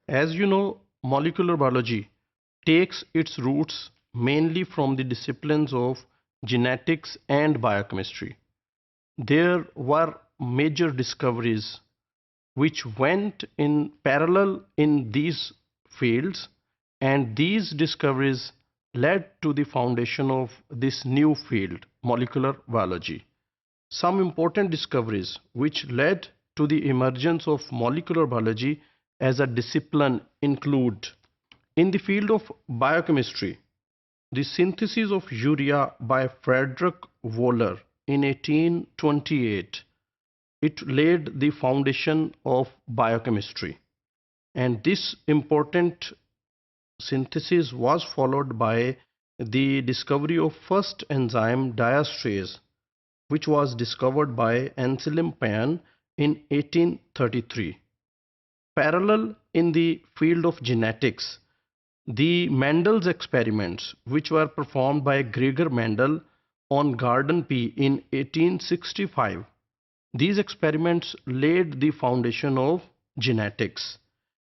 As you know, molecular biology takes its roots mainly from the disciplines of genetics and biochemistry. There were major discoveries which went in parallel in these fields, and these discoveries led to the foundation of this new field, molecular biology. Some important discoveries which led to the emergence of molecular biology as a discipline include: in the field of biochemistry, the synthesis of urea by Frederick Wohler in 1828. It laid the foundation of biochemistry, and this important synthesis was followed by the discovery of first enzyme diasterase, which was discovered by Anselm Pan in 1833. Parallel in the field of genetics, the Mendel's experiments, which were performed by Gregor Mendel on garden pea in 1865, these experiments laid the foundation of genetics.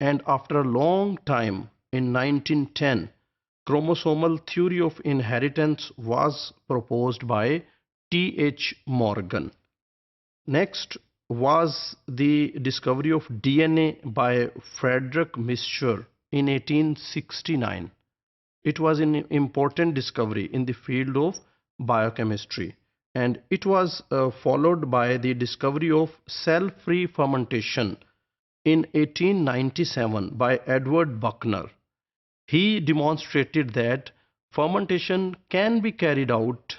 And after a long time, in 1910, chromosomal theory of inheritance was proposed by T.H. Morgan. Next was the discovery of DNA by Frederick Mischer in 1869. It was an important discovery in the field of biochemistry, and it was followed by the discovery of cell-free fermentation in 1897 by Edward Buckner. He demonstrated that fermentation can be carried out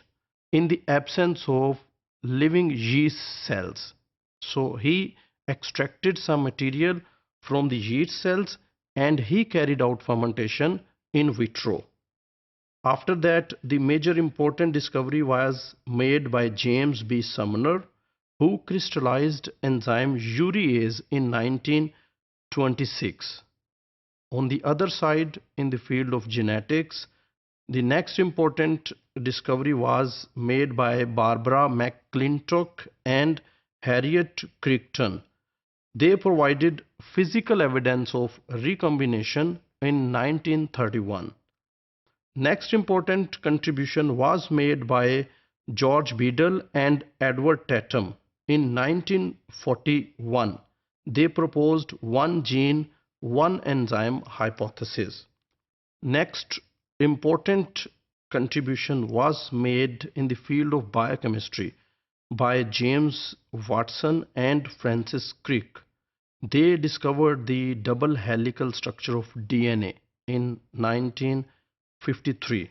in the absence of living yeast cells. So he extracted some material from the yeast cells and he carried out fermentation in vitro. After that, the major important discovery was made by James B. Sumner, who crystallized enzyme urease in 1926. On the other side, in the field of genetics, the next important discovery was made by Barbara McClintock and Harriet Crichton. They provided physical evidence of recombination in 1931. Next important contribution was made by George Beadle and Edward Tatum in 1941. They proposed one gene, one enzyme hypothesis. Next important contribution was made in the field of biochemistry by James Watson and Francis Crick. They discovered the double helical structure of DNA in 1953.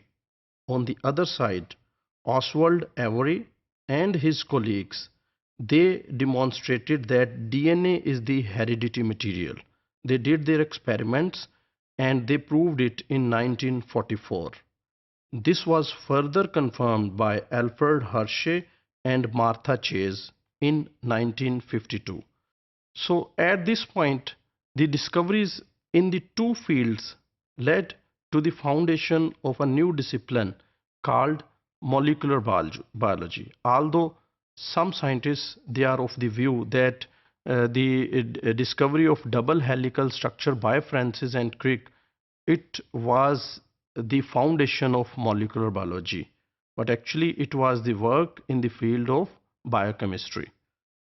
On the other side, Oswald Avery and his colleagues, they demonstrated that DNA is the hereditary material. They did their experiments and they proved it in 1944. This was further confirmed by Alfred Hershey and Martha Chase in 1952. So at this point, the discoveries in the two fields led to the foundation of a new discipline called molecular biology. Although some scientists, they are of the view that the discovery of double helical structure by Francis and Crick, it was the foundation of molecular biology, but actually it was the work in the field of biochemistry.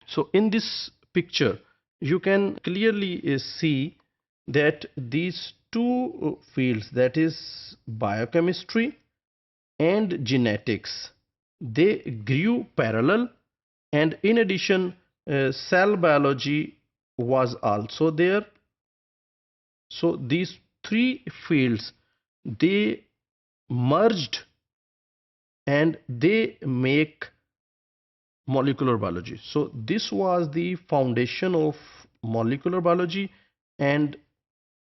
So in this picture, you can clearly see that these two fields, that is biochemistry and genetics, they grew parallel, and in addition, cell biology was also there. So these three fields, they merged and they make molecular biology. So this was the foundation of molecular biology, and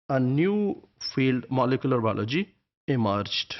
a new field, molecular biology, emerged.